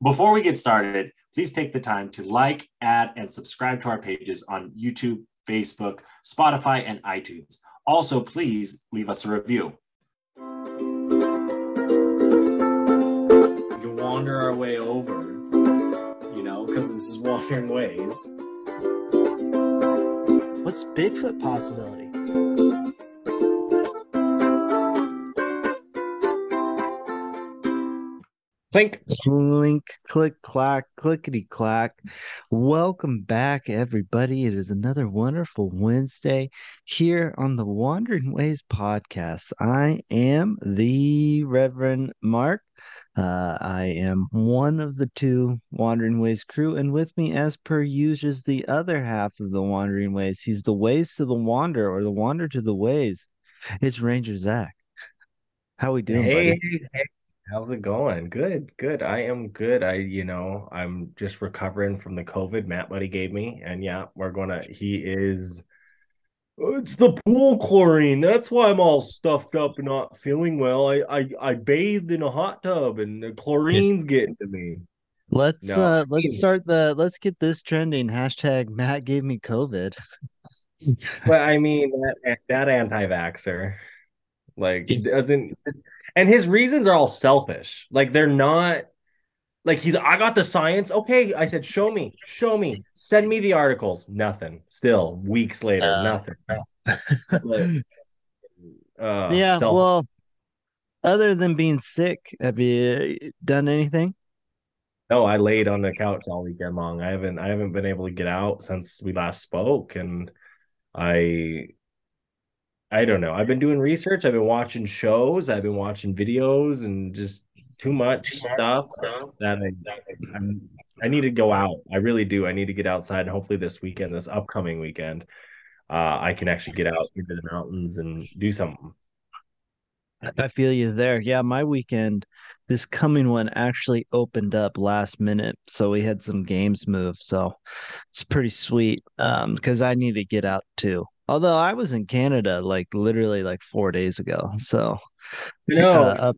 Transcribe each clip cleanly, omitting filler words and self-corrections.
Before we get started, please take the time to like, add, and subscribe to our pages on YouTube, Facebook, Spotify, and iTunes. Also, please leave us a review. We can wander our way over, because this is Wandering Ways. What's Bigfoot possibility? Clink. Clink, click, clack, clickety clack. Welcome back, everybody. It is another wonderful Wednesday here on the Wandering Ways podcast. I am the Reverend Mark. I am one of the two Wandering Ways crew, and with me, as per usual, is the other half of the Wandering Ways. He's the Ways to the Wander, or the Wander to the Ways. It's Ranger Zach. How we doing, Hey, buddy? hey, how's it going? Good, good. I am good. I'm just recovering from the COVID Matt Buddy gave me. And yeah, it's the pool chlorine. That's why I'm all stuffed up and not feeling well. I bathed in a hot tub and the chlorine's getting to me. No, Let's get this trending. Hashtag Matt gave me COVID. but I mean that anti-vaxxer It's doesn't, and his reasons are all selfish. Like they're not. Like I got the science. Okay, I said, show me, send me the articles. Nothing. Still, weeks later, uh nothing. Like, yeah, self. well, other than being sick, have you done anything? No, I laid on the couch all weekend long. I haven't been able to get out since we last spoke, and I, I don't know. I've been doing research. I've been watching shows. I've been watching videos, and just too much stuff that I need to go out. I really do. I need to get outside, and hopefully this upcoming weekend, I can actually get out into the mountains and do something. I feel you there. Yeah, my weekend, this coming one actually opened up last minute, so we had some games move. So it's pretty sweet. Because I need to get out too. Although I was in Canada like literally like 4 days ago. So You know, up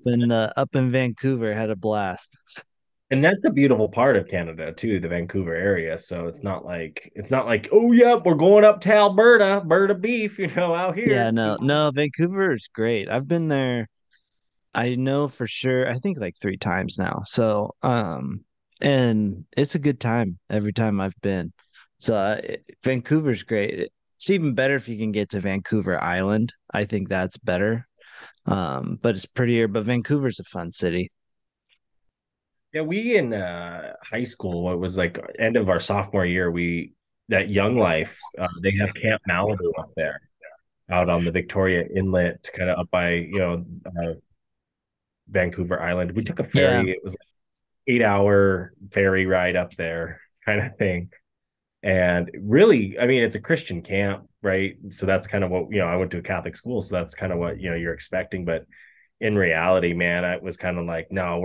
in Vancouver had a blast. and that's a beautiful part of Canada too, the Vancouver area. So it's not like, oh yeah, we're going up to Alberta beef, out Yeah, here. no, Vancouver is great. I've been there, I know for sure, I think like 3 times now. So, and it's a good time every time I've been. So, Vancouver's great. It's even better if you can get to Vancouver Island. I think that's better. But it's prettier, but Vancouver's a fun city. Yeah, we in high school, it was like end of our sophomore year, we that Young Life, they have Camp Malibu up there, out on the Victoria Inlet, kind of up by Vancouver Island. We took a Yeah. ferry. It was like 8 hour ferry ride up there, kind of thing. And really, I mean, it's a Christian camp, right? So that's kind of what, I went to a Catholic school, so that's kind of what, you're expecting. But in reality, man, I was kind of like, no,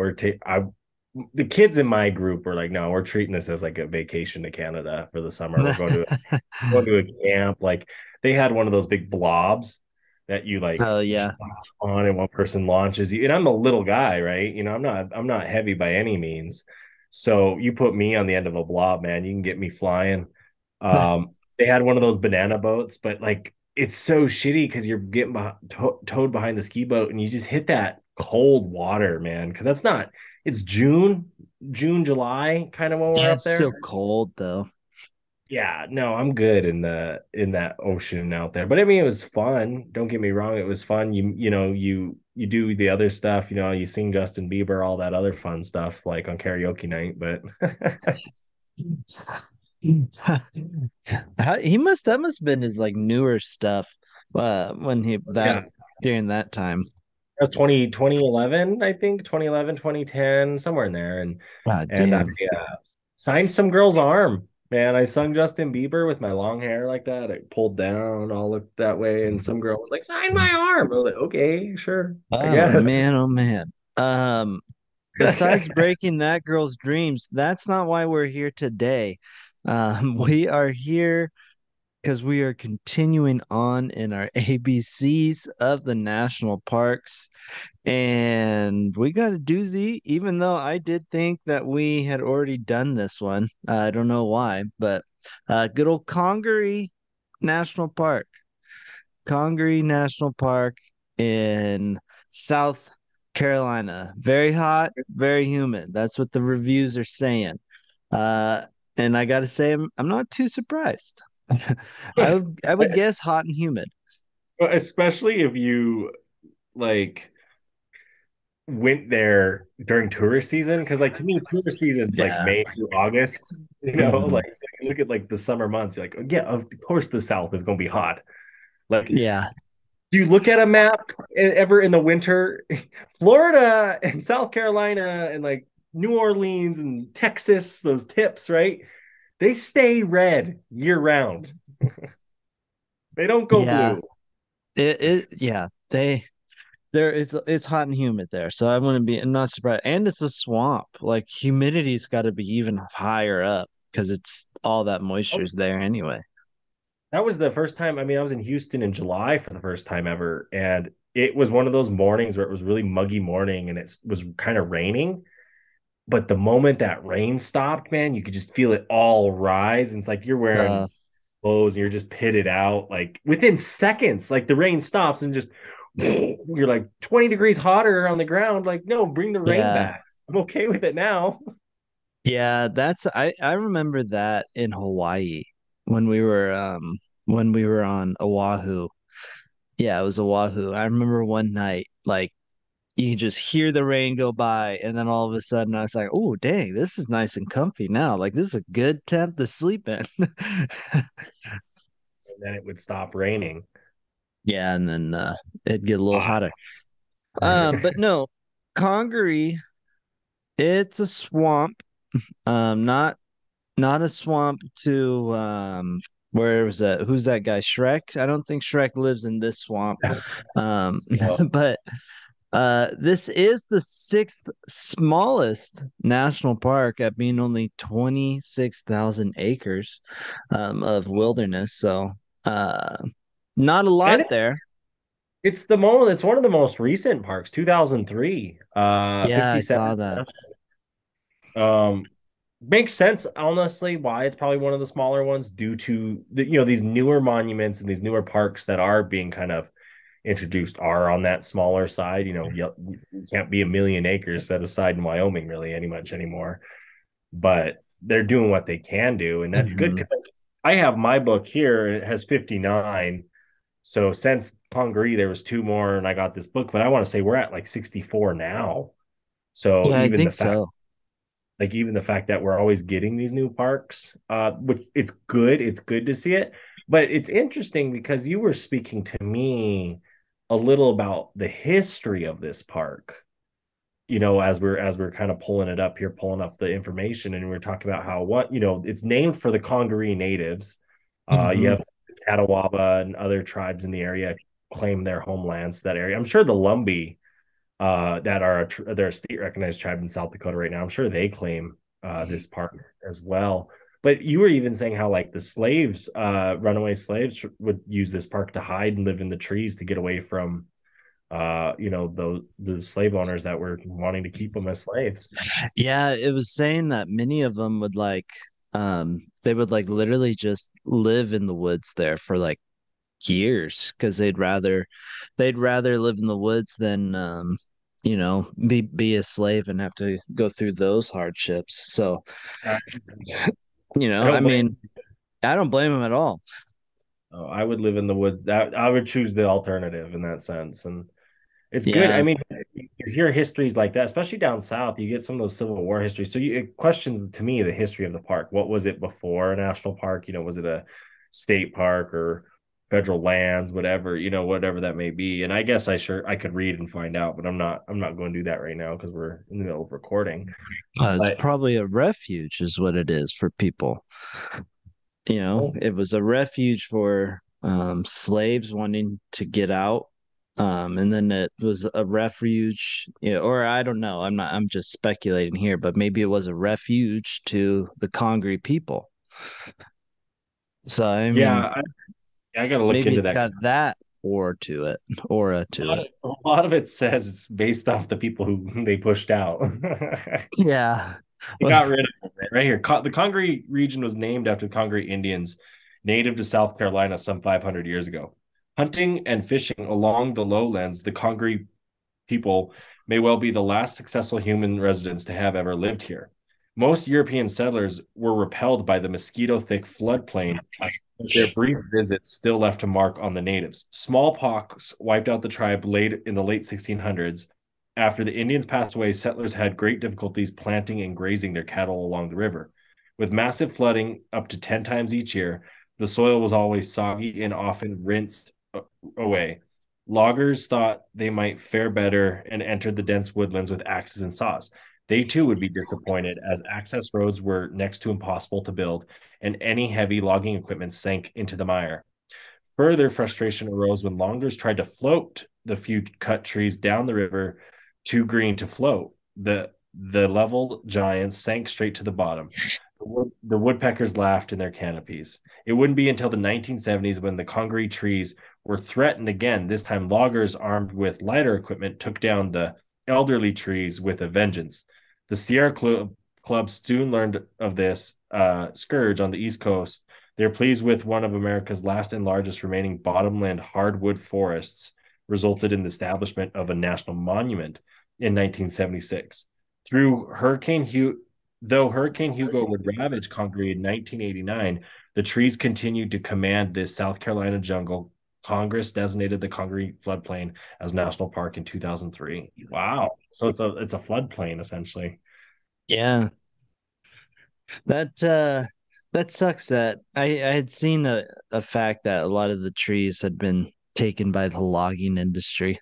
the kids in my group were like, no, we're treating this as like a vacation to Canada for the summer. We're going to a camp. Like they had one of those big blobs that you like Oh yeah. on, and one person launches you. And I'm a little guy, right? I'm not heavy by any means. So you put me on the end of a blob, man, you can get me flying. They had one of those banana boats, but like it's so shitty because you're getting towed behind the ski boat, and you just hit that cold water, man. Because it's June, July, kind of when we're Yeah, up it's there. still cold though. Yeah, no, I'm good in that ocean out there. But I mean, it was fun. Don't get me wrong, it was fun. You do the other stuff, you sing Justin Bieber, all that other fun stuff like on karaoke night. But That must have been his like newer stuff when he that yeah, during that time. 2011, I think 2011, 2010, somewhere in there. God And I damn. signed some girl's arm. Man, I sung Justin Bieber with my long hair like that. It pulled down, all looked that way, and some girl was like, "Sign my arm." I was like, "Okay, sure, I Oh guess." man, oh man. Besides breaking that girl's dreams, that's not why we're here today. We are here because we are continuing on in our ABCs of the national parks. And we got a doozy, even though I did think that we had already done this one. I don't know why, but good old National Park. Congaree National Park in South Carolina. Very hot, very humid. That's what the reviews are saying. Uh, and I gotta say, I'm not too surprised. I would guess hot and humid. Especially if you like went there during tourist season, because like to me tourist season's like Yeah. May through August, Mhm. like you look at like the summer months, you're like, oh, yeah, of course the South is going to be hot. Like, Yeah. do you look at a map ever in the winter? Florida and South Carolina and like New Orleans and Texas, those tips, right? They stay red year round. They don't go Yeah. blue. Yeah. It's hot and humid there, so I'm not surprised. And it's a swamp. Like humidity's got to be even higher up because it's all that moisture's there anyway. That was the first time. I mean, I was in Houston in July for the first time ever, and it was one of those mornings where it was really muggy morning and it was kind of raining. But the moment that rain stopped, man, you could just feel it all rise. And it's like you're Uh, wearing clothes and you're just pitted out. Like within seconds, like the rain stops and just you're like 20 degrees hotter on the ground. Like, no, bring the rain yeah. back. I'm okay with it now. Yeah, I remember that in Hawaii when we were on Oahu. Yeah, it was Oahu. I remember one night like you can just hear the rain go by and then all of a sudden I was like, "Oh, dang, this is nice and comfy now. Like this is a good temp to sleep in." And then it would stop raining. Yeah, and then it'd get a little Ah. hotter. But no, Congaree, it's a swamp. Not a swamp to where was that? Who's that guy? Shrek? I don't think Shrek lives in this swamp. Um, Well, but this is the sixth smallest national park at being only 26,000 acres of wilderness. So uh not a and lot there. it's one of the most recent parks, 2003, Yeah, I 57. saw that. Um, makes sense, honestly, why it's probably one of the smaller ones due to these newer monuments and these newer parks that are being kind of introduced are on that smaller side. You can't be a million acres set aside in Wyoming really any much anymore, but they're doing what they can do, and that's good Mhm. because I have my book here and it has 59. So since Congaree, there was two more, and I got this book, but I want to say we're at like 64 now. So Yeah, I think so. even the fact that we're always getting these new parks, which it's good to see it, but it's interesting because you were speaking to me a little about the history of this park, as we're kind of pulling it up here, pulling up the information, and we're talking about how it's named for the Congaree natives. You Hmm. have Catawba and other tribes in the area claim their homelands to that area. I'm sure the Lumbee, that are they're a state recognized tribe in South Dakota right now. I'm sure they claim this park as well. But you were even saying how like the slaves, runaway slaves, would use this park to hide and live in the trees to get away from, the slave owners that were wanting to keep them as slaves. Yeah, it was saying that many of them would they would like literally just live in the woods there for like years because they'd rather live in the woods than be a slave and have to go through those hardships. So, I, I don't blame. mean, I don't blame them at all. Oh, I would live in the woods. That I would choose the alternative in that sense, and it's good. I Yeah. mean, you hear histories like that, especially down south. You get some of those Civil War histories. So it questions to me the history of the park. What was it before a national park? Was it a state park or federal lands, whatever, whatever that may be. And I guess I could read and find out, but I'm not going to do that right now because we're in the middle of recording. It's But probably a refuge, is what it is for people. oh, It was a refuge for slaves wanting to get out. And then it was a refuge, or I don't know. I'm just speculating here, but maybe it was a refuge to the Congaree people. So I mean, Yeah, I got to look maybe into it's that. got that aura A to lot it. of, a lot of it says it's based off the people who they pushed out. Yeah. They Well, got rid of it right here. The Congaree region was named after Congaree Indians native to South Carolina some 500 years ago. Hunting and fishing along the lowlands, the Congaree people may well be the last successful human residents to have ever lived here. Most European settlers were repelled by the mosquito thick floodplain, but their brief visits still left a mark on the natives. Smallpox wiped out the tribe late in the late 1600s. After the Indians passed away, settlers had great difficulties planting and grazing their cattle along the river. With massive flooding up to 10 times each year, the soil was always soggy and often rinsed away. Loggers thought they might fare better and entered the dense woodlands with axes and saws. They too would be disappointed as access roads were next to impossible to build and any heavy logging equipment sank into the mire. Further frustration arose when loggers tried to float the few cut trees down the river too green to float. The level giants sank straight to the bottom. The woodpeckers laughed in their canopies. It wouldn't be until the 1970s when the Congaree trees were threatened again. This time, loggers armed with lighter equipment took down the elderly trees with a vengeance. The Sierra Club soon learned of this scourge on the East Coast. They were pleased with one of America's last and largest remaining bottomland hardwood forests, resulted in the establishment of a national monument in 1976. Through Though Hurricane Hugo would ravage Congaree in 1989, the trees continued to command the South Carolina jungle. Congress designated the Congaree floodplain as national park in 2003. Wow. So it's a floodplain essentially. yeah. That that sucks that I had seen a fact that a lot of the trees had been taken by the logging industry.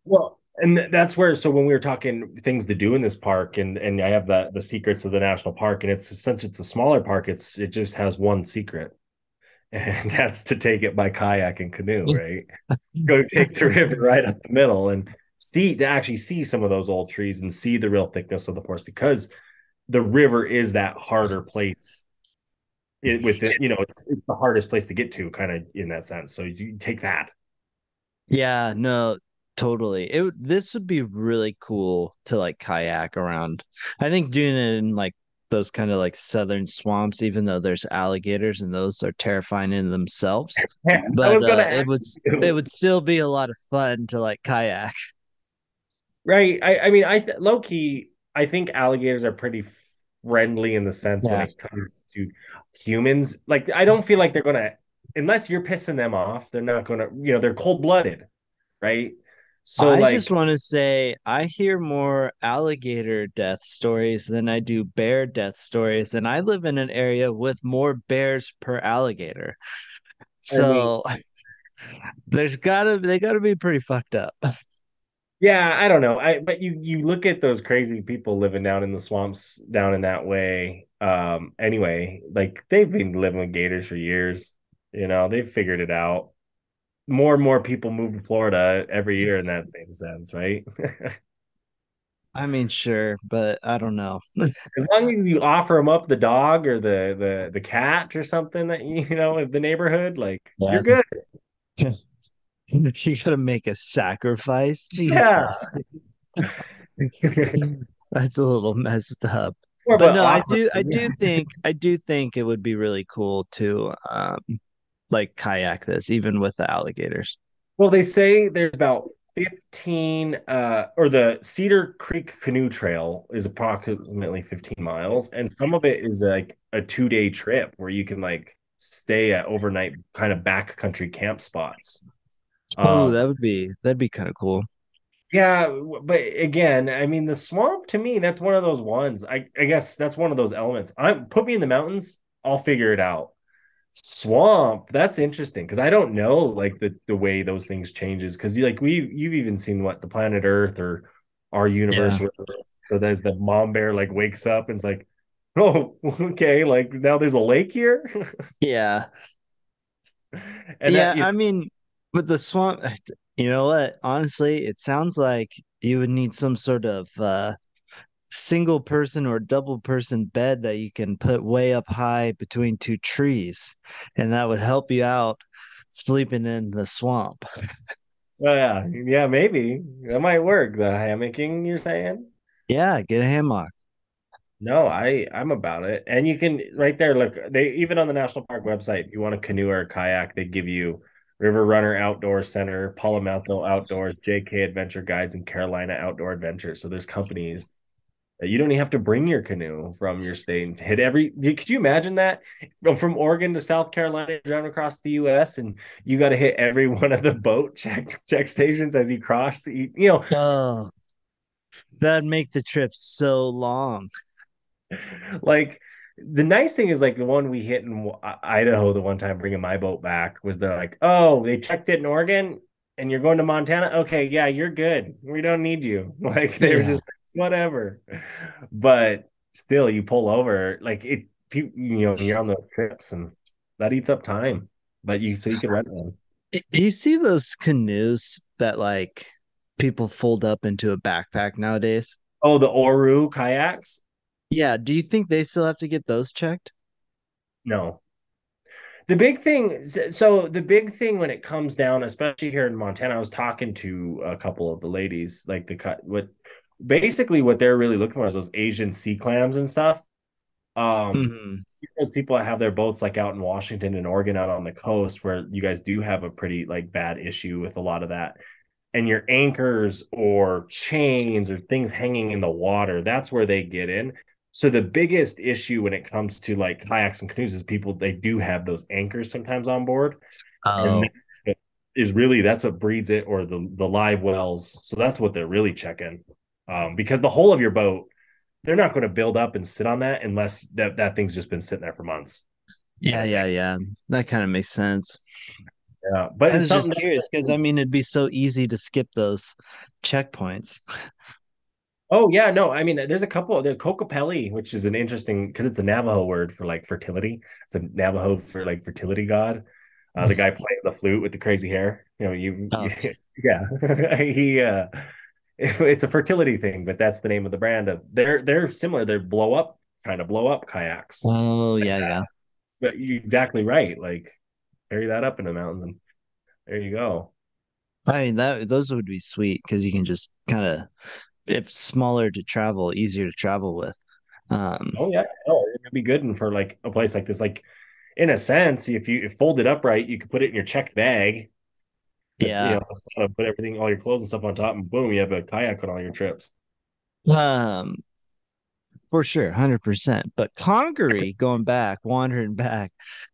Well, and that's where so when we were talking things to do in this park and I have the secrets of the national park and it's since it's a smaller park it just has one secret and that's to take it by kayak and canoe, right? Go take the river right up the middle and actually see some of those old trees and see the real thickness of the forest because the river is that harder place with it, it's the hardest place to get to kind of in that sense. So you take that. Yeah, no, totally. This would be really cool to like kayak around. I think doing it in like those kind of like southern swamps, even though there's alligators and those are terrifying in themselves. Yeah, I But was gonna it ask would it you. would still be a lot of fun to like kayak. Right. I mean, low key, I think alligators are pretty friendly in the sense when Yeah. it comes to humans. Like, I don't feel like they're gonna, unless you're pissing them off, they're not gonna, they're cold-blooded, right? So, I just like, want to say I hear more alligator death stories than I do bear death stories, and I live in an area with more bears per alligator. I mean, So they gotta be pretty fucked up. yeah, I don't know. But you look at those crazy people living down in the swamps down in that way. Anyway, like they've been living with gators for years. They've figured it out. More and more people move to Florida every year in that same sense, right? I mean, sure, but I don't know. As long as you offer them up the dog or the cat or something that of the neighborhood, like you're Yeah. good. You gotta make a sacrifice. Yeah. Jesus. That's a little messed up. More of But an no, offer. I do think it would be really cool to like kayak this, even with the alligators. Well, they say there's about 15 or the Cedar Creek Canoe Trail is approximately 15 miles, and some of it is like a 2-day trip where you can like stay at overnight kind of backcountry camp spots. Oh, Um, that'd be kind of cool. Yeah, but again, I mean, the swamp to me, that's one of those ones. I guess that's one of those elements. Put me in the mountains, I'll figure it out. Swamp, that's interesting because I don't know like the way those things changes because like you've even seen what the planet Earth or our universe. Yeah. So there's the mom bear like wakes up and it's like, oh, okay, like now there's a lake here, Yeah. and that Yeah, I mean, with the swamp, you know what? Honestly, it sounds like you would need some sort of single person or double person bed that you can put way up high between two trees, and that would help you out sleeping in the swamp. Oh yeah, yeah, maybe that might work. The hammocking, you're saying? Yeah, get a hammock. No, I'm about it. And you can right there, look, they even on the national park website, if you want a canoe or a kayak, they give you River Runner Outdoor Center, Palomato Outdoors, JK Adventure Guides, and Carolina Outdoor Adventures. So there's companies that you don't even have to bring your canoe from your state and hit every. Could you imagine that? From Oregon to South Carolina, driving across the US, and you got to hit every one of the boat check stations as you cross Oh, that'd make the trip so long. like the nice thing is like the one we hit in Idaho the one time bringing my boat back was they're like, oh, they checked it in Oregon and you're going to Montana. Okay, yeah, you're good. We don't need you. Like they were Yeah. just whatever. But still, you pull over like it. You're on those trips and that eats up time. But you can rent one. Do you see those canoes that like people fold up into a backpack nowadays? Oh, the Oru kayaks? Yeah, do you think they still have to get those checked? No. The big thing when it comes down, especially here in Montana, I was talking to a couple of the ladies, like what they're really looking for is those Asian sea clams and stuff. Um, Hmm. those people that have their boats like out in Washington and Oregon out on the coast where you guys do have a pretty like bad issue with a lot of that. And your anchors or chains or things hanging in the water, that's where they get in. So the biggest issue when it comes to like kayaks and canoes is people they do have those anchors sometimes on board, and Oh, that is really that's what breeds it or the live wells. So that's what they're really checking, because the whole of your boat they're not going to build up and sit on that unless that thing's just been sitting there for months, kind yeah, of yeah, thing. yeah. That kind of makes sense. Yeah, but I it's was just something curious because I mean, it'd be so easy to skip those checkpoints. Oh yeah, no, I mean there's a couple. There's Kokopelli, which is an interesting because it's a Navajo word for like fertility. It's a Navajo for like fertility god. The guy playing the flute with the crazy hair. Oh, Yeah, it's a fertility thing, but that's the name of the brand of. They're similar. They're blow up kayaks oh, like yeah, that. yeah. But you're exactly right. Like carry that up in the mountains, and there you go. I mean, that those would be sweet because you can just kind of, if smaller to travel, easier to travel with. Um, Oh yeah, no, it'd be good and for like a place like this. Like in a sense, if you fold it upright, you could put it in your checked bag. yeah. Put everything, all your clothes and stuff on top, and boom, you have a kayak on all your trips. Um, for sure, 100%. But Congaree, going back, wandering back,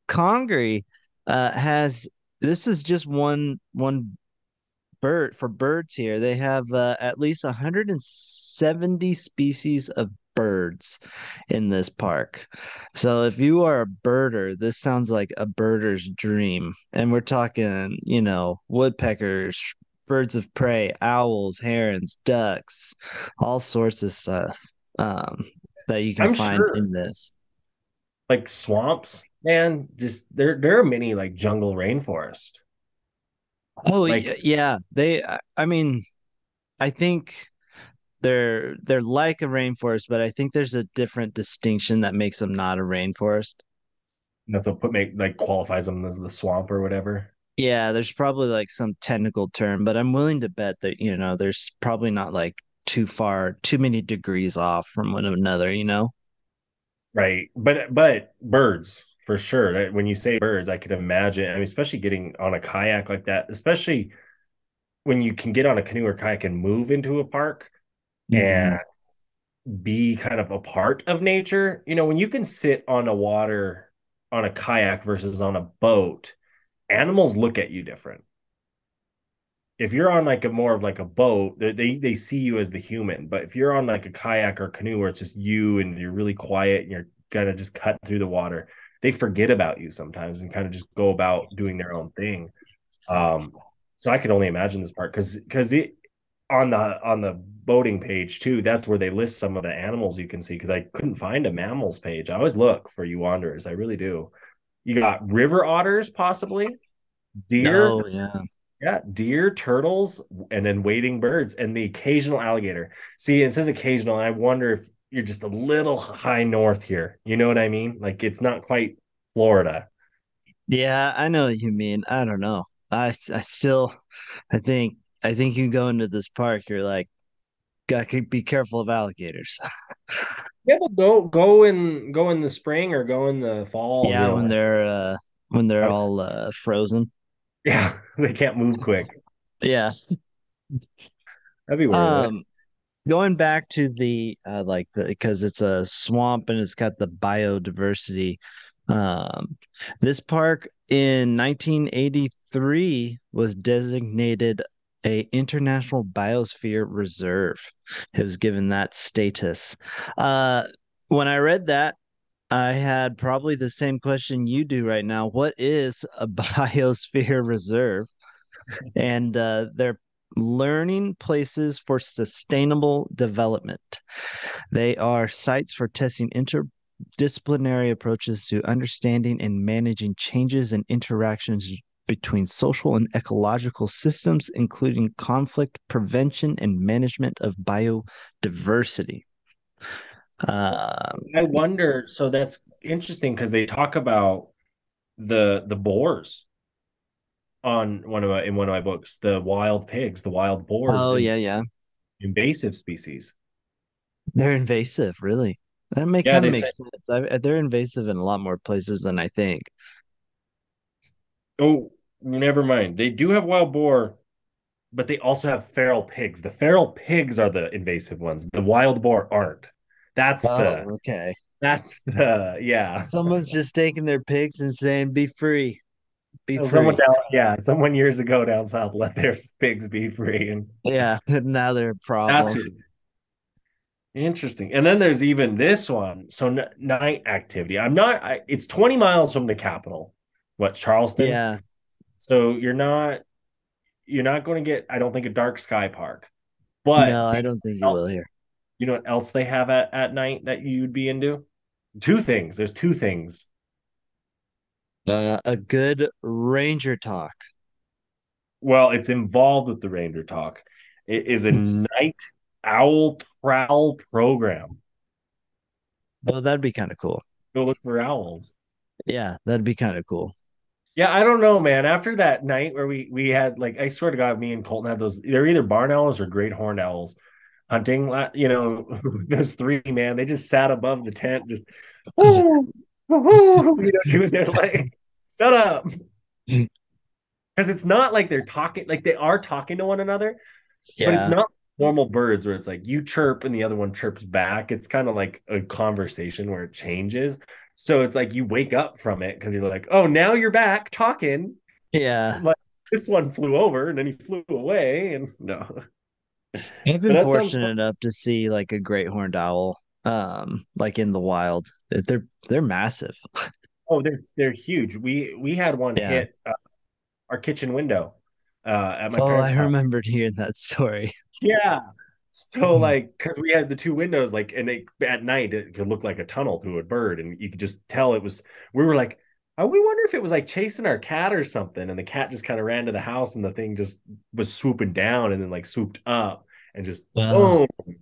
Congaree has this is just one bird for birds here. They have at least 170 species of birds in this park. So if you are a birder, this sounds like a birder's dream. And we're talking, woodpeckers, birds of prey, owls, herons, ducks, all sorts of stuff that you can I'm find sure, in this. like swamps, man, just there are many like jungle rainforest. Oh, Like yeah, I mean, I think they're like a rainforest, but I think there's a different distinction that makes them not a rainforest. that's what put make like qualifies them as the swamp or whatever. Yeah, there's probably like some technical term, but I'm willing to bet that, there's probably not like too many degrees off from one another. Right. But birds for sure. When you say birds, I could imagine. I mean, especially getting on a kayak like that, especially when you can get on a canoe or kayak and move into a park Hmm. and be kind of a part of nature. When you can sit on a water on a kayak versus on a boat, animals look at you different. If you're on like a more of like a boat, they see you as the human. But if you're on like a kayak or canoe where it's just you and you're really quiet and you're kind of just cutting through the water, they forget about you sometimes and kind of just go about doing their own thing. Um, so I can only imagine this part because it on the boating page too, that's where they list some of the animals you can see because I couldn't find a mammals page. I always look for you wanderers. I really do. You got river otters, possibly, deer. Oh, yeah. Yeah, deer, turtles, and then wading birds, and the occasional alligator. See, it says occasional, and I wonder if you're just a little high north here. You know what I mean? Like it's not quite Florida. Yeah, I know what you mean. I don't know. I still I think you go into this park, you're like, gotta be careful of alligators. Yeah, but go in the spring or go in the fall. Yeah, when they're Out. all frozen. Yeah, they can't move quick. Yeah. That'd be worth it. Um Going back to the like the because it's a swamp and it's got the biodiversity. This park in 1983 was designated a international biosphere reserve. It was given that status. When I read that, I had probably the same question you do right now. What is a biosphere reserve? And they're learning places for sustainable development. They are sites for testing interdisciplinary approaches to understanding and managing changes and interactions between social and ecological systems, including conflict prevention and management of biodiversity. Um, I wonder. So that's interesting because they talk about the boars on one of my books, the wild pigs, the wild boars, oh and yeah, yeah, invasive species. they're invasive, really. That may Yeah, kind of they make say. sense. They're invasive in a lot more places than I think. Oh, never mind. They do have wild boar, but they also have feral pigs. The feral pigs are the invasive ones. The wild boar aren't. That's the Oh, okay. that's the yeah. Someone's just taking their pigs and saying, "Be free, be Someone free." down, yeah, someone years ago down south let their pigs be free, and Yeah, now they're a that's problem. interesting. And then there's even this one. So night activity. It's 20 miles from the capital. What, Charleston? Yeah, So you're not going to get, I don't think, a dark sky park. no, But I don't think you will here. you know what else they have at night that you'd be into? Two things. There's two things. A good ranger talk. Well, it's involved with the Ranger Talk. It is a night owl prowl program. Oh, that'd be kind of cool. Go look for owls. Yeah, that'd be kind of cool. Yeah, I don't know, man. After that night where we had, like, I swear to God, me and Colton had those. They're either barn owls or great horned owls hunting. Those three, man. They just sat above the tent, just whoo, whoo, doing their like, shut up, because it's not like they're talking, like they are talking to one another, but it's Yeah, not normal birds where it's like you chirp and the other one chirps back. It's kind of like a conversation where it changes. So it's like you wake up from it because you're like, oh, now you're back talking. yeah. Like this one flew over and then he flew away. And no, I've but been that sounds fun. fortunate enough to see like a great horned owl, like in the wild. They're massive. Oh, they're huge. We had one Yeah. hit our kitchen window at my Oh, parents' I house. remembered hearing that story. Yeah. So like, because we had the two windows, like, and they at night it could look like a tunnel through a bird, and you could just tell it was. We were like, oh, we wonder if it was like chasing our cat or something, and the cat just kind of ran to the house, and the thing just was swooping down, and then like swooped up, and just Oh, boom.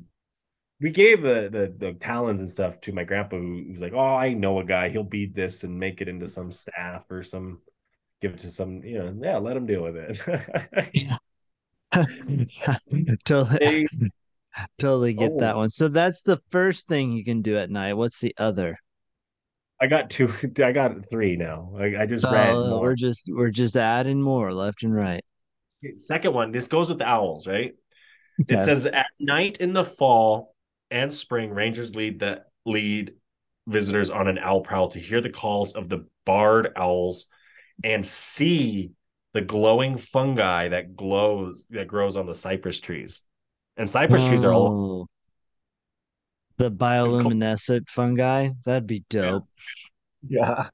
We gave the talons and stuff to my grandpa, who was like, oh, I know a guy, he'll beat this and make it into some staff or some, give it to some, yeah, let him deal with it. yeah. Totally, They, totally get oh, that one. So that's the first thing you can do at night. What's the other? I got two. I got three now. I just read Oh, more. we're just adding more left and right. Second one. This goes with the owls, right? It Okay. says at night in the fall and spring, rangers lead visitors on an owl prowl to hear the calls of the barred owls and see the glowing fungi that grows on the cypress trees. And cypress trees are all. Oh, the It's called. bioluminescent fungi. That'd be Yeah. dope. Yeah.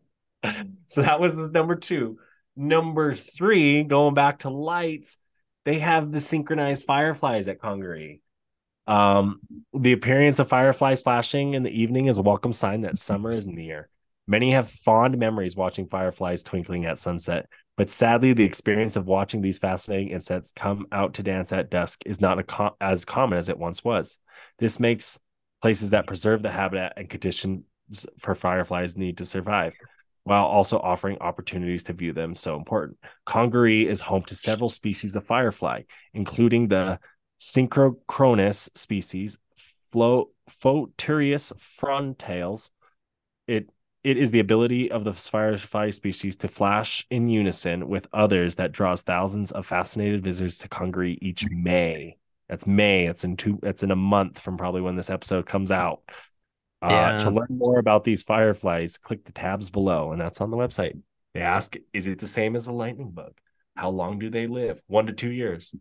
So that was this number two. Number three, going back to lights, they have the synchronized fireflies at Congaree. The appearance of fireflies flashing in the evening is a welcome sign that summer is near. Many have fond memories watching fireflies twinkling at sunset, But sadly, the experience of watching these fascinating insects come out to dance at dusk is not as common as it once was. This makes places that preserve the habitat and conditions for fireflies need to survive, while also offering opportunities to view them so important. Congaree is home to several species of firefly, including the synchrochronous species, Photurius frontales. It it is the ability of the firefly species to flash in unison with others that draws thousands of fascinated visitors to Congaree each May. That's May. That's in a month from probably when this episode comes out. To Yeah. learn more about these fireflies, click the tabs below, and that's on the website. They ask, is it the same as a lightning bug? How long do they live? 1 to 2 years.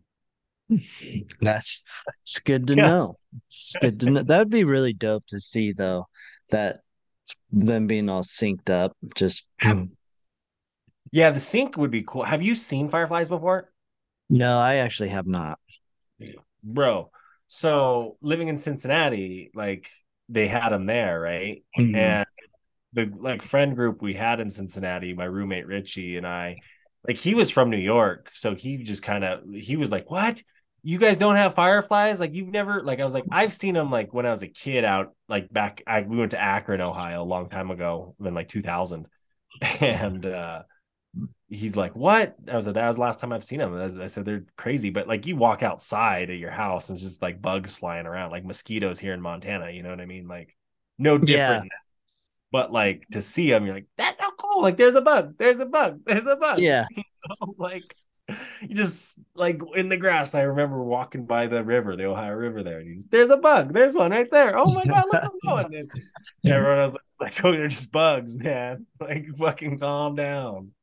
That's good to Yeah. know. It's good to know. That would be really dope to see though, that them being all synced up. Just Yeah, the sync would be cool. Have you seen fireflies before? no, I actually have not. Bro, so living in Cincinnati, like they had them there, right? Mhm. And the like friend group we had in Cincinnati, my roommate Richie and I, like he was from New York, so he was like, "What? You guys don't have fireflies? Like you've never like?" I was like, "I've seen them like when I was a kid out like we went to Akron, Ohio a long time ago, in like 2000." And he's like, "What?" I was like, "That was the last time I've seen them." I said, "They're crazy, but like you walk outside of your house and it's just like bugs flying around, like mosquitoes here in Montana. You know what I mean? Like no Yeah. different, but like to see them, you're like, that's so cool. Like there's a bug, there's a bug, there's a bug." Yeah. Like you just like in the grass. I remember walking by the river, the Ohio River there, and there's a bug, there's one right there. Oh my god, look what's going. And everyone was like, "Oh, they're just bugs, man. Like fucking calm down."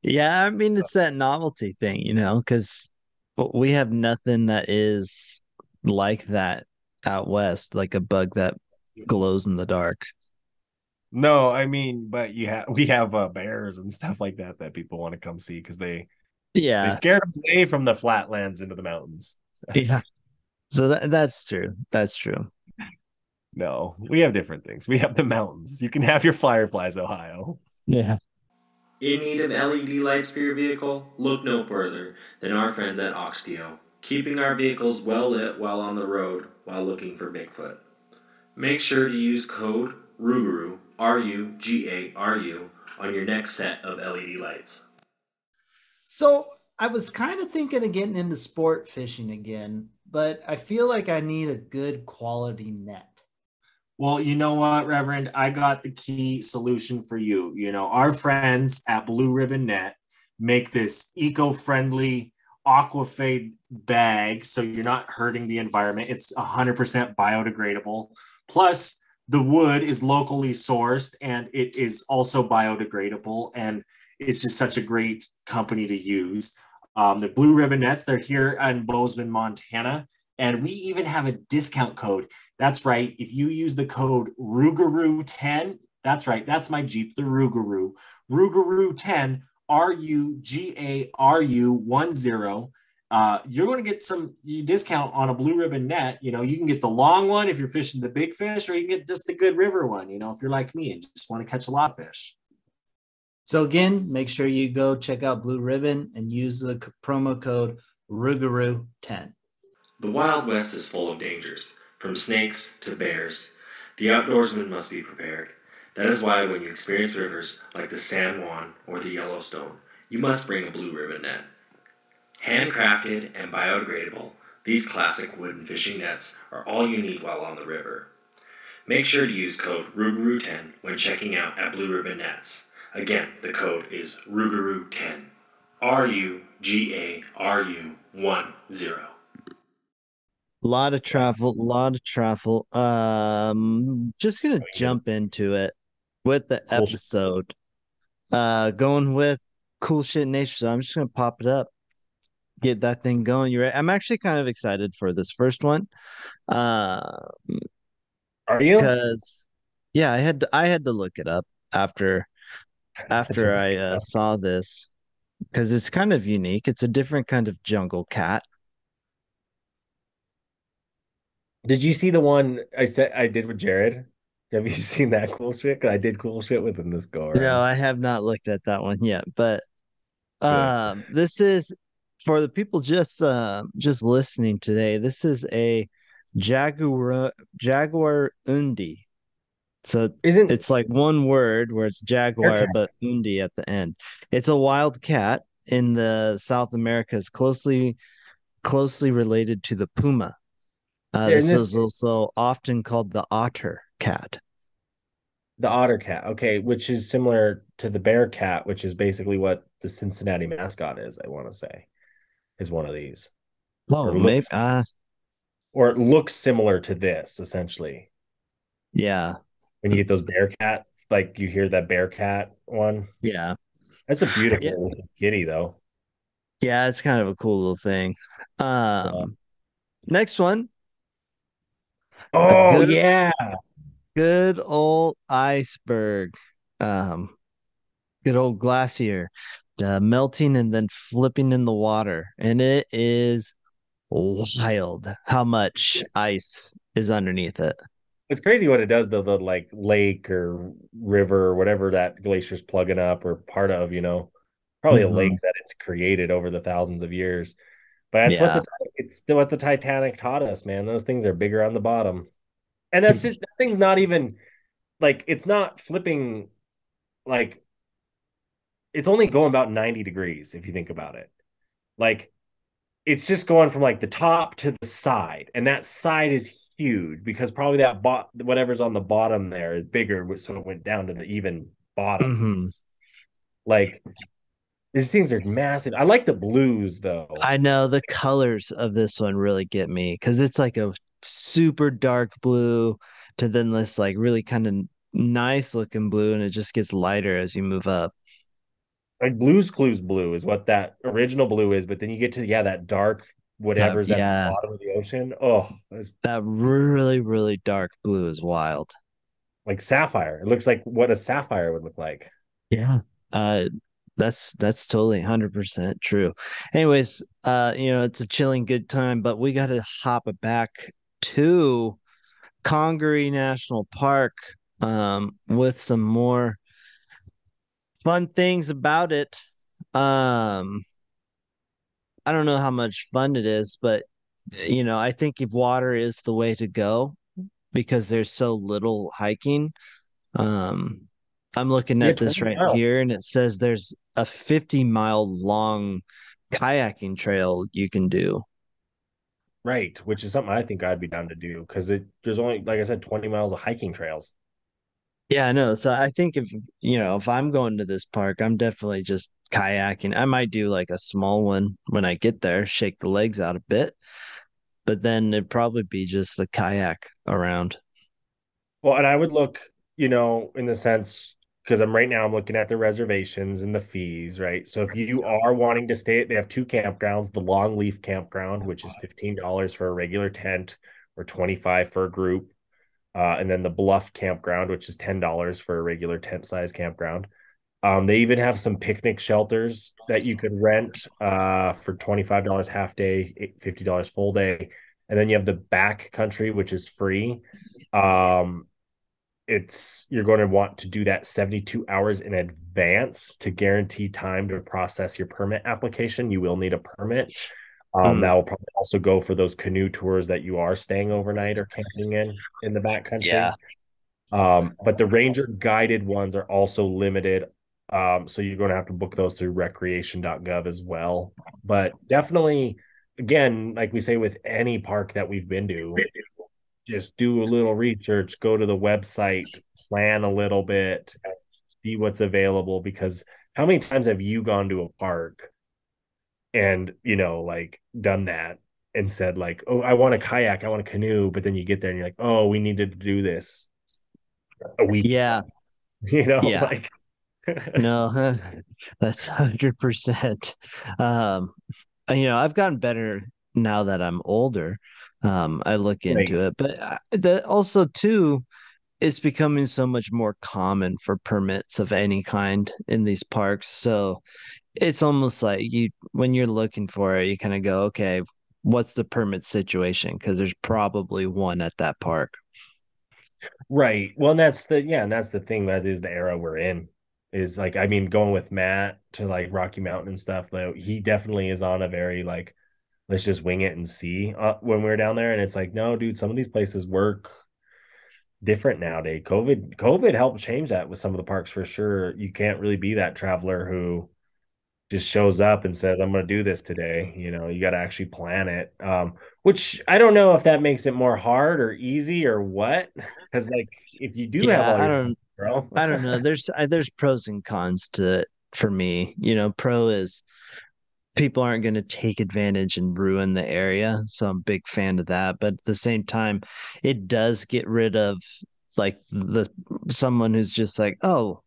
Yeah, I mean it's that novelty thing, because we have nothing that is like that out west, like a bug that glows in the dark. No, I mean, but we have bears and stuff like that people want to come see because they Yeah. scared them away from the flatlands into the mountains. Yeah. So that's true. That's true. No, we have different things. We have the mountains. You can have your fireflies, Ohio. Yeah. In need of LED lights for your vehicle? Look no further than our friends at Oxteo, keeping our vehicles well lit while on the road while looking for Bigfoot. Make sure to use code RUGARU, RUGARU, on your next set of LED lights. So I was kind of thinking of getting into sport fishing again, but I feel like I need a good quality net. Well, you know what, Reverend? I got the key solution for you. You know, our friends at Blue Ribbon Net make this eco-friendly aquafade bag, so you're not hurting the environment. It's 100% biodegradable. Plus, the wood is locally sourced and it is also biodegradable. And it's just such a great company to use. The Blue Ribbon Nets, they're here in Bozeman, Montana. And we even have a discount code. That's right. If you use the code RUGARU10, that's right. That's my Jeep, the Rugaroo. RUGARU10, RUGARU10. You're going to get some discount on a Blue Ribbon net. You know, you can get the long one if you're fishing the big fish, or you can get just the good river one, you know, if you're like me and just want to catch a lot of fish. So again, make sure you go check out Blue Ribbon and use the promo code RUGARU10. The Wild West is full of dangers, from snakes to bears. The outdoorsman must be prepared. That is why when you experience rivers like the San Juan or the Yellowstone, you must bring a Blue Ribbon net. Handcrafted and biodegradable, these classic wooden fishing nets are all you need while on the river. Make sure to use code RUGARU10 when checking out at Blue Ribbon Nets. Again, the code is RUGARU10. RUGARU10. Lot of travel, lot of travel. Just gonna jump into it with the Cool shit. episode. Going with cool shit nature. So I'm just gonna pop it up, get that thing going. You ready? I'm actually kind of excited for this first one. Uh, Are you? because yeah, I had to look it up after I saw this because it's kind of unique. It's a different kind of jungle cat. Did you see the one I said I did with Jared? Have you seen that cool shit? 'Cause I did cool shit with him this go No, around. I have not looked at that one yet, but Good. this is for the people just listening today. This is a Jaguar Undi. So Isn't it's like one word where it's jaguar, Bearcat? but undi at the end. It's a wild cat in the South Americas, closely related to the puma. And This this is also often called the otter cat. the otter cat, okay, which is similar to the bear cat, which is basically what the Cincinnati mascot is, I want to say, is one of these. Oh, Or maybe. looks or it looks similar to this, essentially. Yeah, When you get those bear cats, like you hear that bear cat one. yeah, That's a yeah, beautiful kitty, though. yeah. It's kind of a cool little thing. Yeah. Next one, a Oh yeah. good old iceberg. Um, good old glacier, melting and then flipping in the water, and it is wild how much ice is underneath it. It's crazy what it does though, the like lake or river or whatever that glacier's plugging up or part of, probably a lake Hmm. that it's created over the thousands of years. But that's what Yeah. the Titanic taught us, man. Those things are bigger on the bottom. And that's Y- just that thing's not even like it's not flipping like it's only going about 90 degrees if you think about it. Like it's just going from like the top to the side, and that side is huge because probably whatever's on the bottom there is bigger, so it went down to the even bottom. mhm. Like these things are massive. I like the blues though. I know the colors of this one really get me because it's like a super dark blue to then this like really kind of nice looking blue, and it just gets lighter as you move up. Like Blues Clues blue is what that original blue is, but then you get to that dark whatever's at the Yeah, bottom of the ocean. Oh, it's that really, really dark blue is wild. like sapphire. It looks like what a sapphire would look like. Yeah. Uh, that's totally 100% true. Anyways, it's a chilling good time, but we got to hop back to Congaree National Park with some more fun things about it. Um, I don't know how much fun it is, but I think if water is the way to go because there's so little hiking. Um, I'm looking Yeah, at this 20 right miles. here, and it says there's a 50-mile long kayaking trail you can do. Right, which is something I think I'd be down to do because there's only, like I said, 20 miles of hiking trails. Yeah, I know. So I think if I'm going to this park, I'm definitely just kayaking. I might do like a small one when I get there, shake the legs out a bit, but then it'd probably be just the kayak around. Well, and I would look, in the sense because I'm looking at the reservations and the fees, right? So if you are wanting to stay, they have two campgrounds, the Longleaf Campground, which is $15 for a regular tent or 25 for a group, and then the Bluff Campground, which is $10 for a regular tent size campground. They even have some picnic shelters that you could rent for $25 half day, $50 full day. And then you have the back country, which is free. Um, you're going to want to do that 72 hours in advance to guarantee time to process your permit application. You will need a permit. That Mm, will probably also go for those canoe tours that you are staying overnight or camping in the back yeah. country. But the ranger guided ones are also limited. So you're going to have to book those through recreation.gov as well. But definitely, again, like we say with any park that we've been to, just do a little research, go to the website, plan a little bit, see what's available. Because how many times have you gone to a park and, like done that and said, like, oh, I want a kayak, I want a canoe, but then you get there and you're like, oh, we needed to do this a week Yeah. ago, Yeah. like No, that's 100%. Um, I've gotten better now that I'm older. I look right. into it, but the also too, it's becoming so much more common for permits of any kind in these parks. So it's almost like when you're looking for it, you kind of go, okay, what's the permit situation? Because there's probably one at that park. Right. Well, and that's the thing. That is the era we're in. Is like, I mean, going with Matt to like Rocky Mountain and stuff, though, he definitely is on a very like, let's just wing it and see when we're down there. And it's like, no, dude, some of these places work different nowadays. COVID helped change that with some of the parks for sure. You can't really be that traveler who just shows up and says, I'm going to do this today. You got to actually plan it. Which I don't know if that makes it more hard or easy or what. Because like if you do have Yeah, all your bro. I don't know. There's pros and cons to it for me. Pro is people aren't going to take advantage and ruin the area, so I'm a big fan of that. But at the same time, it does get rid of like the someone who's just like, oh,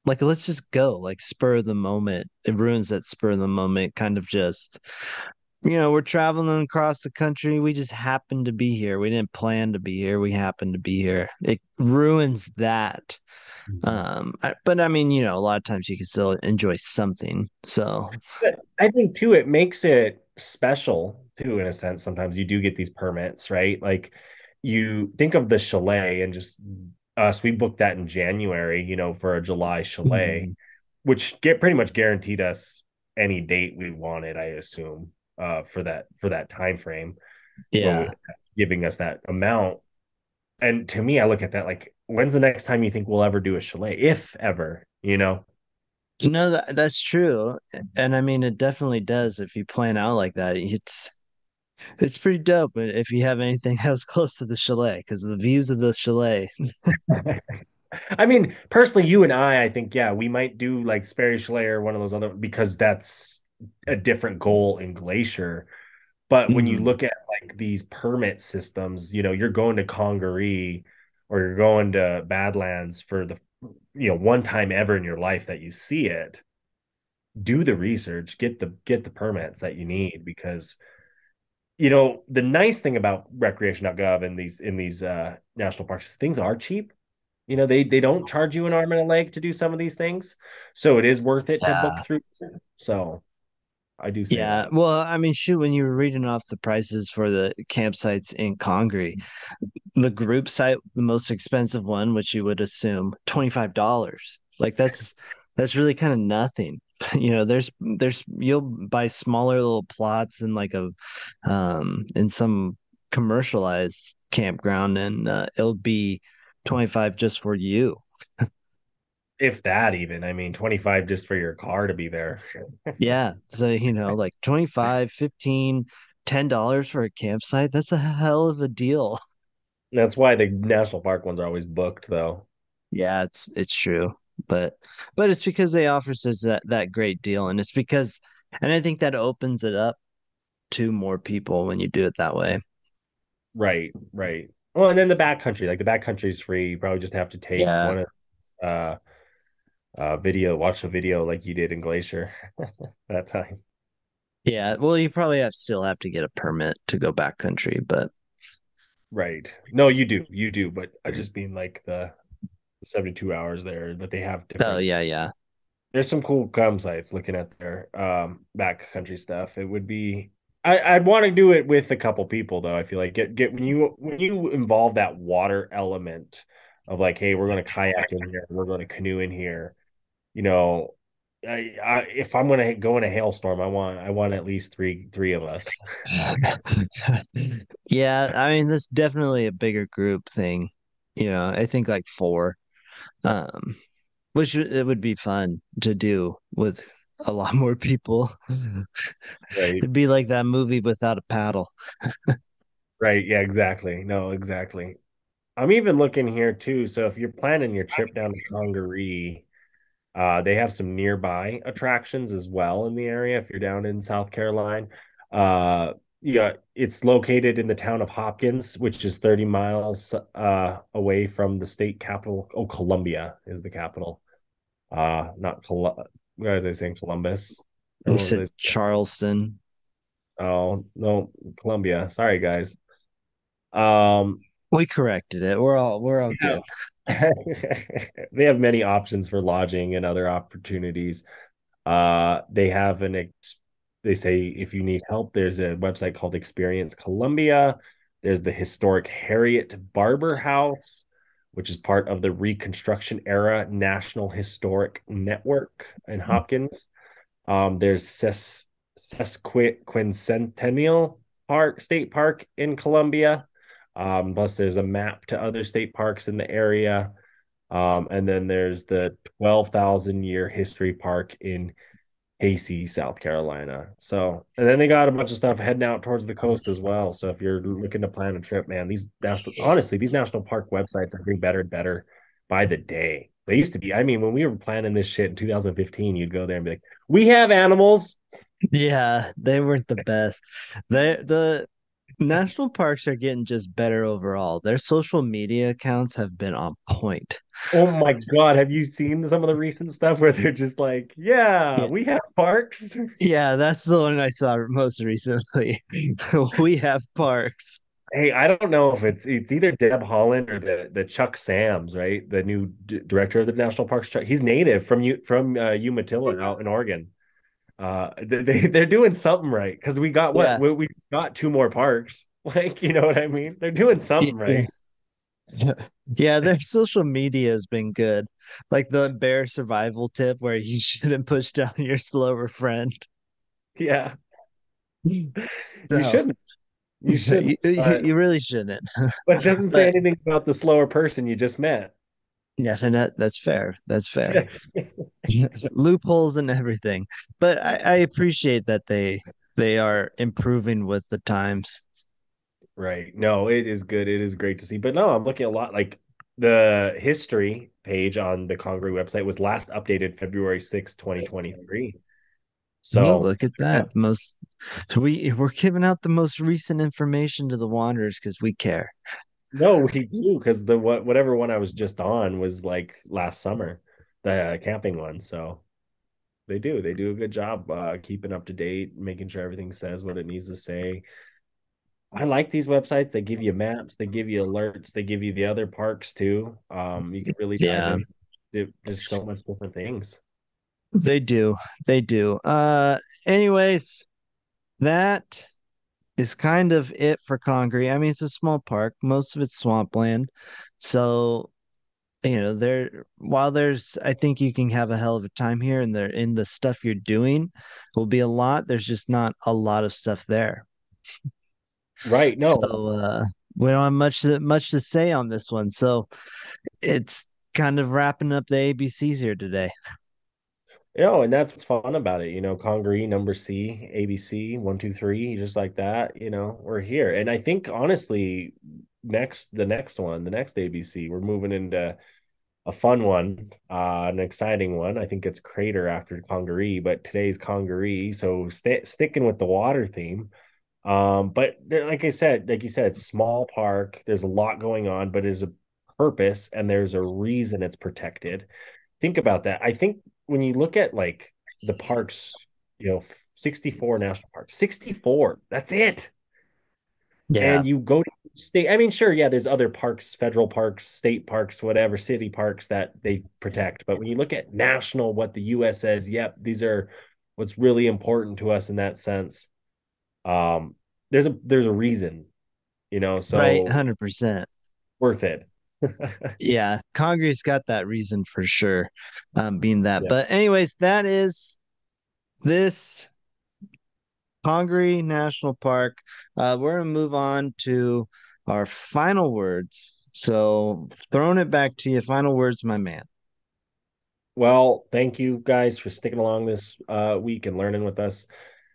like let's just go, like spur of the moment. It ruins that spur of the moment kind of just we're traveling across the country. We just happen to be here. We didn't plan to be here. We happen to be here. It ruins that. But I mean, a lot of times you can still enjoy something. So But I think too, it makes it special too, in a sense. Sometimes you do get these permits, right? Like you think of the chalet and just us, we booked that in January, for a July chalet, which get pretty much guaranteed us any date we wanted, I assume, for that time frame when yeah. we giving us that amount. And to me, I look at that like, when's the next time you think we'll ever do a chalet, if ever? That's true. And I mean it definitely does if you plan out like that. It's pretty dope if you have anything else close to the chalet, because the views of the chalet. I mean, personally, you and I think, yeah, we might do like Sperry Chalet or one of those other because that's a different goal in Glacier. But when you Mhm. look at like these permit systems, you're going to Congaree or you're going to Badlands for the one time ever in your life that you see it. Do the research, get the permits that you need because the nice thing about recreation.gov and these national parks is things are cheap. They don't charge you an arm and a leg to do some of these things, so it is worth it to book Yeah. through. So I do say Yeah. that. Well, I mean, shoot, when you were reading off the prices for the campsites in Congaree, the group site, the most expensive one, which you would assume $25. Like that's really kind of nothing. There's you'll buy smaller little plots in like in some commercialized campground, and it'll be 25 just for you. If that even, I mean, 25 just for your car to be there. Yeah. So, like 25, 15, $10 for a campsite. That's a hell of a deal. That's why the national park ones are always booked, though. Yeah, it's true. But it's because they offer such that great deal. And it's because and I think that opens it up to more people when you do it that way. Right, right. Well, and then the backcountry, like the backcountry is free. You probably just have to take Yeah. one of uh watch a video like you did in Glacier that time. Yeah. Well, you probably still have to get a permit to go backcountry, but Right. No, you do, but I just mean like the 72 hours there, but they have oh different. yeah, yeah. There's some cool campsites looking at their backcountry stuff. It would be I'd want to do it with a couple people though. I feel like get when you involve that water element of like, hey, we're going to kayak in here, we're going to canoe in here. You know, if I'm going to go in a hailstorm, I want at least three of us. Yeah, I mean that's definitely a bigger group thing. I think like four. Um, which it would be fun to do with a lot more people. Right. It'd be like that movie Without a Paddle. Right. Yeah, exactly. No, exactly. I'm even looking here too. So if you're planning your trip down to Congaree, they have some nearby attractions as well in the area if you're down in South Carolina. Yeah, it's located in the town of Hopkins, which is 30 miles away from the state capital. Oh, Columbia is the capital. Not Col What was I saying? Columbus. Or You what was I said saying? Charleston. Oh, no, Columbia. Sorry, guys. Um, We corrected it. We're all yeah. good. They have many options for lodging and other opportunities. They have they say if you need help, there's a website called Experience Columbia. There's the historic Harriet Barber House, which is part of the Reconstruction Era National Historic Network in Hopkins. There's Sesquicentennial Park State Park in Columbia. Plus, there's a map to other state parks in the area. And then there's the 12,000 year history park in Casey, South Carolina. So, and then they got a bunch of stuff heading out towards the coast as well. So if you're looking to plan a trip, man, honestly, these national park websites are getting better and better by the day. They used to be, I mean, when we were planning this shit in 2015, you'd go there and be like, we have animals. Yeah, they weren't the best. The national parks are getting just better overall. Their social media accounts have been on point. Oh my God. Have you seen some of the recent stuff where they're just like, yeah, Yeah, we have parks? yeah, that's the one I saw most recently. We have parks. Hey, I don't know if it's either Deb Holland or the Chuck Sams, right? The new director of the national parks. He's native from Umatilla out in Oregon. They're doing something right because we got what Yeah. we got two more parks. Like, you know what I mean? They're doing something Yeah. right. Yeah, their social media has been good. Like the bear survival tip where you shouldn't push down your slower friend. Yeah, you So shouldn't. You shouldn't. you really shouldn't. But it doesn't say But anything about the slower person you just met. yeah, and that's fair. That's fair. Loopholes and everything. But I appreciate that they are improving with the times. Right. No, it is good. It is great to see. But no, I'm looking a lot like the history page on the Congaree website was last updated February 6th, 2023. Oh, So, look at yeah. that. We're giving out the most recent information to the wanderers because we care. No, we do because whatever one I was just on was like last summer, the camping one. So they do a good job keeping up to date, making sure everything says what it needs to say. I like these websites. They give you maps, they give you alerts, they give you the other parks too. You can really dive Yeah, in. Just so much different things. they do. They do. Anyways, that is kind of it for Congaree. I mean, it's a small park. Most of it's swampland. So, I think you can have a hell of a time here and there in the stuff you're doing will be a lot. There's just not a lot of stuff there. Right. No, So, we don't have much to say on this one. So it's kind of wrapping up the ABCs here today. and that's what's fun about it. Congaree, number C, ABC, 1, 2, 3, just like that. We're here. And I think honestly, the next ABC, we're moving into a fun one, an exciting one. I think it's Crater after Congaree, but today's Congaree. So sticking with the water theme. But like you said, small park. There's a lot going on, but there's a purpose and there's a reason it's protected. Think about that. I think when you look at like the parks, 64 national parks, 64, that's it. Yeah. And you go to state, I mean, sure, yeah, there's other parks, federal parks, state parks, whatever, city parks that they protect. But when you look at national, what the US says, yep, these are what's really important to us in that sense. Um, there's a reason, Right. so 100%. worth it. Yeah, Congaree's got that reason for sure, being that. Yeah. But anyways, that is this Congaree National Park. We're gonna move on to our final words. So throwing it back to you, final words, my man. Well, thank you guys for sticking along this week and learning with us.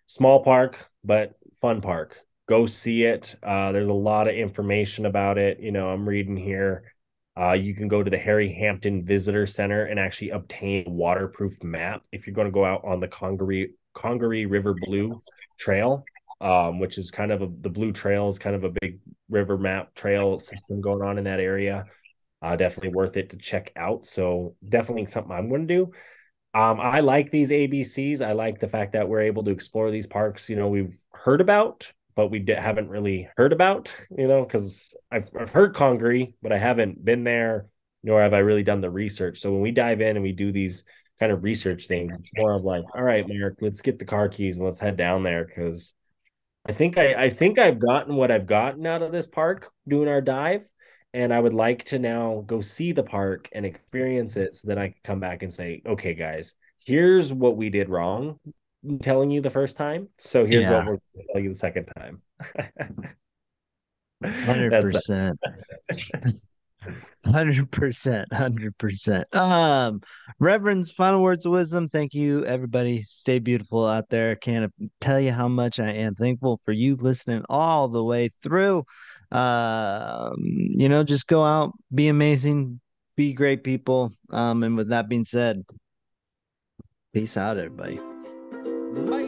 Small park, but fun park. Go see it. There's a lot of information about it. I'm reading here. You can go to the Harry Hampton Visitor Center and actually obtain a waterproof map if you're going to go out on the Congaree River Blue Trail, which is kind of the Blue Trail is kind of a big river map trail system going on in that area. Definitely worth it to check out. So definitely something I'm going to do. I like these ABCs. I like the fact that we're able to explore these parks. We've heard about, but we haven't really heard about. Because I've heard Congaree, but I haven't been there, nor have I really done the research. So when we dive in and we do these kind of research things, it's more of like, all right, Mark, let's get the car keys and let's head down there because I think I've gotten what I've gotten out of this park doing our dive. And I would like to now go see the park and experience it so that I can come back and say, okay, guys, here's what we did wrong telling you the first time. So here's Yeah. what we're going to tell you the second time. That's that. 100%. 100%. Reverend's final words of wisdom. Thank you, everybody. Stay beautiful out there. Can't tell you how much I am thankful for you listening all the way through. Just go out, be amazing, be great people. And with that being said, peace out, everybody. Bye.